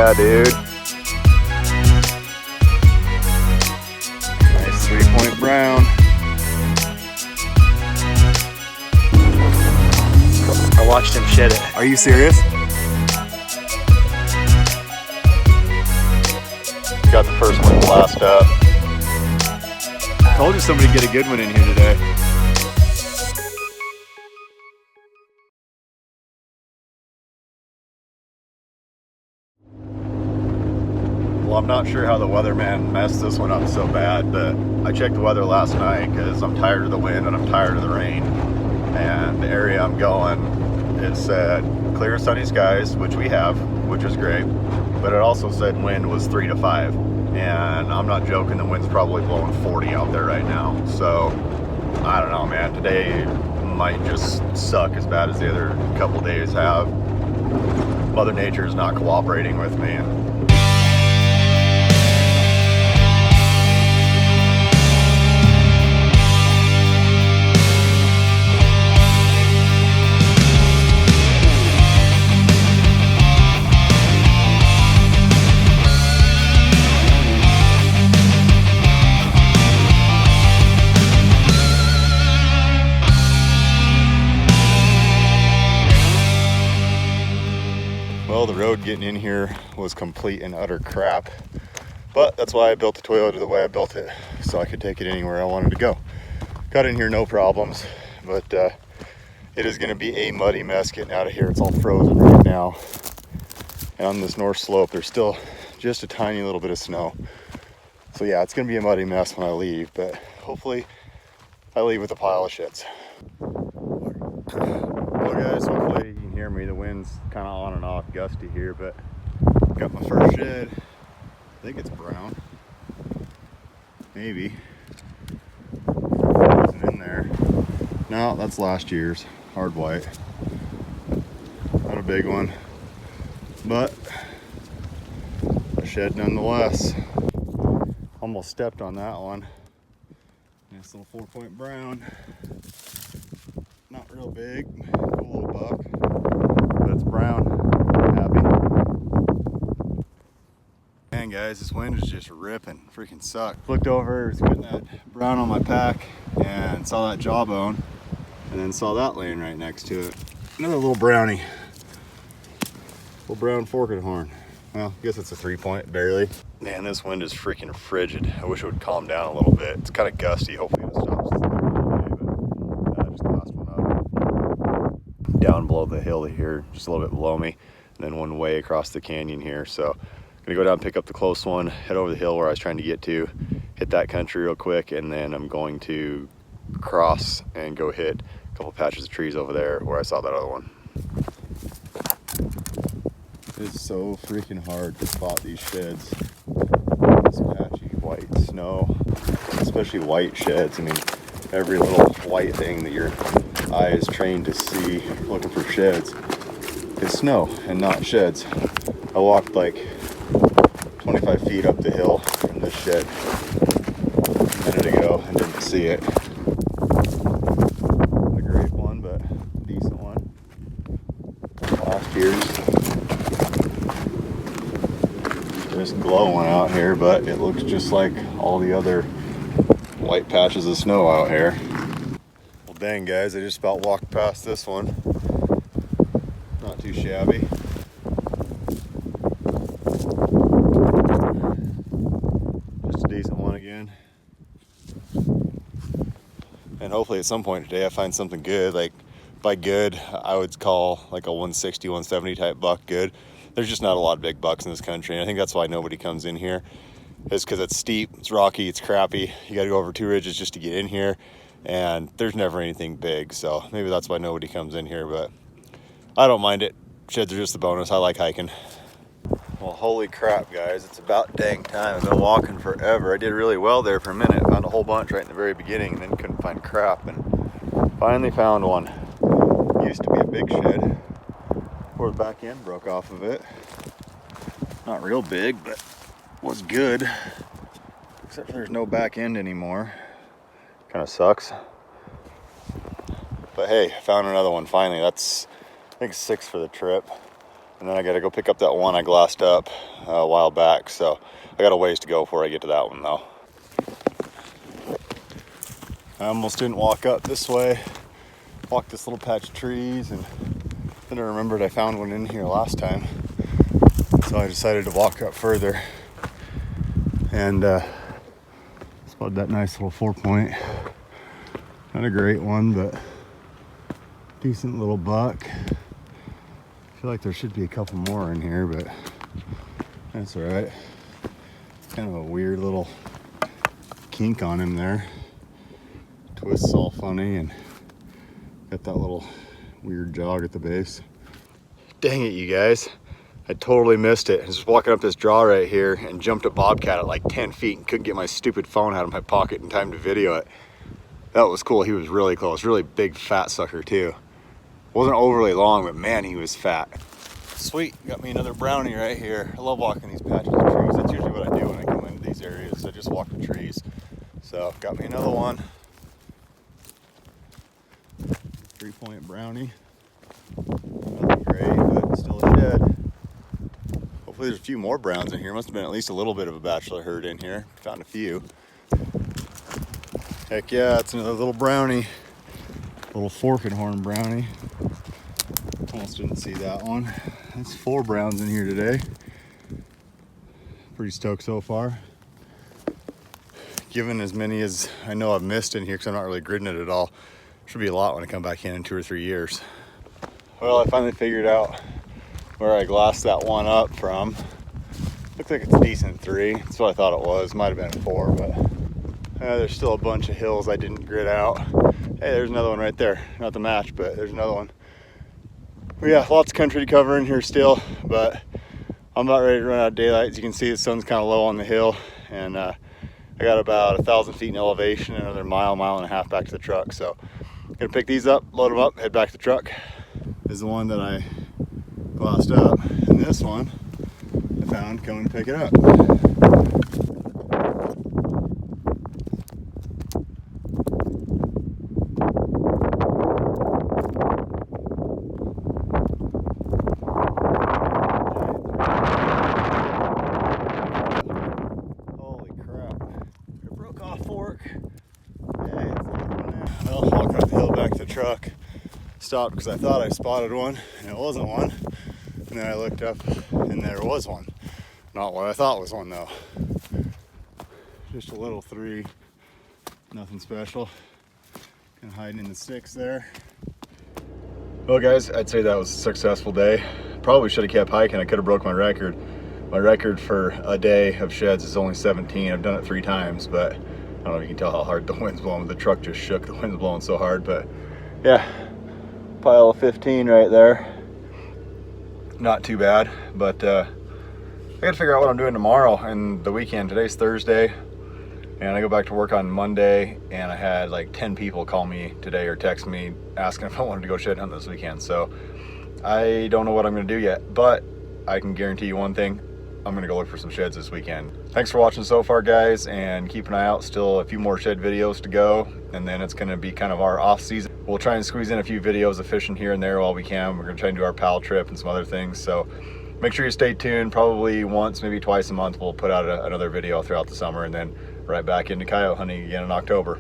Yeah, dude. Nice 3-point brown. I watched him shed it. Are you serious? Got the first one blast up. Told you somebody get a good one in here today. Well, I'm not sure how the weatherman messed this one up so bad, but I checked the weather last night because I'm tired of the wind and I'm tired of the rain. And the area I'm going, it said clear sunny skies, which we have, which is great. But it also said wind was 3 to 5. And I'm not joking, the wind's probably blowing 40 out there right now. So, I don't know, man. Today might just suck as bad as the other couple days have. Mother Nature is not cooperating with me. Well, the road getting in here was complete and utter crap, but that's why I built the Toyota the way I built it, so I could take it anywhere I wanted to go. Got in here no problems, but it is going to be a muddy mess getting out of here. It's all frozen right now, and on this north slope there's still just a tiny little bit of snow. So yeah, it's going to be a muddy mess when I leave, but hopefully I leave with a pile of shits. Well guys, hopefully you can hear me. The wind's kind of on and off, gusty here, but got my first shed. I think it's brown. Maybe. Isn't in there. No, that's last year's. Hard white. Not a big one, but a shed nonetheless. Almost stepped on that one. Nice little 4-point brown. Not real big, cool little buck, but it's brown. I'm happy. Man, guys, this wind is just ripping. Freaking sucked. Looked over, was getting that brown on my pack, and saw that jawbone, and then saw that laying right next to it. Another little brownie. Little brown forked horn. Well, I guess it's a 3-point, barely. Man, this wind is freaking frigid. I wish it would calm down a little bit. It's kind of gusty. Hopefully it stops. Down below the hill here, just a little bit below me, and then one way across the canyon here. So I'm gonna go down, pick up the close one, head over the hill where I was trying to get to, hit that country real quick, and then I'm going to cross and go hit a couple patches of trees over there where I saw that other one. It's so freaking hard to spot these sheds. This patchy white snow, especially white sheds. I mean, every little white thing that your eye is trained to see looking for sheds is snow and not sheds. I walked like 25 feet up the hill from this shed a minute ago and didn't see it. Not a great one, but a decent one. Last year's. Just glowing out here, but it looks just like all the other white patches of snow out here. Well, dang guys, I just about walked past this one. Not too shabby. Just a decent one again. And hopefully at some point today I find something good. Like, by good, I would call like a 160, 170 type buck good. There's just not a lot of big bucks in this country, and I think that's why nobody comes in here. It's because it's steep, it's rocky, it's crappy. You got to go over 2 ridges just to get in here, and there's never anything big. So maybe that's why nobody comes in here, but I don't mind it. Sheds are just a bonus. I like hiking. Well, holy crap, guys. It's about dang time. I've been walking forever. I did really well there for a minute. Found a whole bunch right in the very beginning, and then couldn't find crap, and finally found one. Used to be a big shed. Before the back end broke off of it. Not real big, but was good. Except for there's no back end anymore. Kind of sucks. But hey, found another one finally. That's, I think, 6 for the trip. And And then I gotta go pick up that one I glassed up a while back. So I got a ways to go before I get to that one though. I almost didn't walk up this way. Walked this little patch of trees, and then I remembered I found one in here last time. So I decided to walk up further and spotted that nice little 4-point. Not a great one, but decent little buck. I feel like there should be a couple more in here, but that's all right. Kind of a weird little kink on him there. Twists all funny and got that little weird jog at the base. Dang it, you guys. I totally missed it. I was just walking up this draw right here and jumped a bobcat at like 10 feet and couldn't get my stupid phone out of my pocket in time to video it. That was cool. He was really close. Really big fat sucker too. Wasn't overly long, but man, he was fat. Sweet, got me another brownie right here. I love walking these patches of trees. That's usually what I do when I come into these areas. I just walk the trees. So got me another one. 3-point brownie. Nothing great, but still a shed. Hopefully there's a few more browns in here. Must have been at least a little bit of a bachelor herd in here. Found a few. Heck yeah, it's another little brownie. Little fork and horn brownie. Almost didn't see that one. That's 4 browns in here today. Pretty stoked so far. Given as many as I know I've missed in here, because I'm not really gridding it at all. Should be a lot when I come back in 2 or 3 years. Well, I finally figured out where I glassed that one up from. Looks like it's a decent 3. That's what I thought it was. Might have been a 4, but there's still a bunch of hills I didn't grid out. Hey, there's another one right there. Not the match, but there's another one. But yeah, lots of country to cover in here still, but I'm about ready to run out of daylight. As you can see, the sun's kind of low on the hill, and I got about 1,000 feet in elevation, another mile and a half back to the truck. So I'm gonna pick these up, load them up, head back to the truck. This is the one that I glassed up, and this one I found coming to pick it up. Holy crap. It broke off fork. Hey, it's not running. Well, walking up the hill back to the truck. Stopped because I thought I spotted one, and it wasn't one. And then I looked up, and there was one. Not what I thought was one, though. Just a little 3, nothing special. Kind of hiding in the sticks there. Well, guys, I'd say that was a successful day. Probably should have kept hiking. I could have broke my record. My record for a day of sheds is only 17. I've done it 3 times, but I don't know if you can tell how hard the wind's blowing. The truck just shook. The wind's blowing so hard, but yeah. Pile of 15 right there. Not too bad, but I gotta figure out what I'm doing tomorrow and the weekend. Today's Thursday, and I go back to work on Monday, and I had like 10 people call me today or text me asking if I wanted to go shed hunt this weekend. So I don't know what I'm gonna do yet, but I can guarantee you one thing. I'm gonna go look for some sheds this weekend. Thanks for watching so far, guys, and keep an eye out. Still a few more shed videos to go, and then it's gonna be kind of our off season. We'll try and squeeze in a few videos of fishing here and there while we can. We're gonna try and do our pal trip and some other things. So make sure you stay tuned. Probably once, maybe twice a month, we'll put out another video throughout the summer, and then right back into coyote hunting again in October.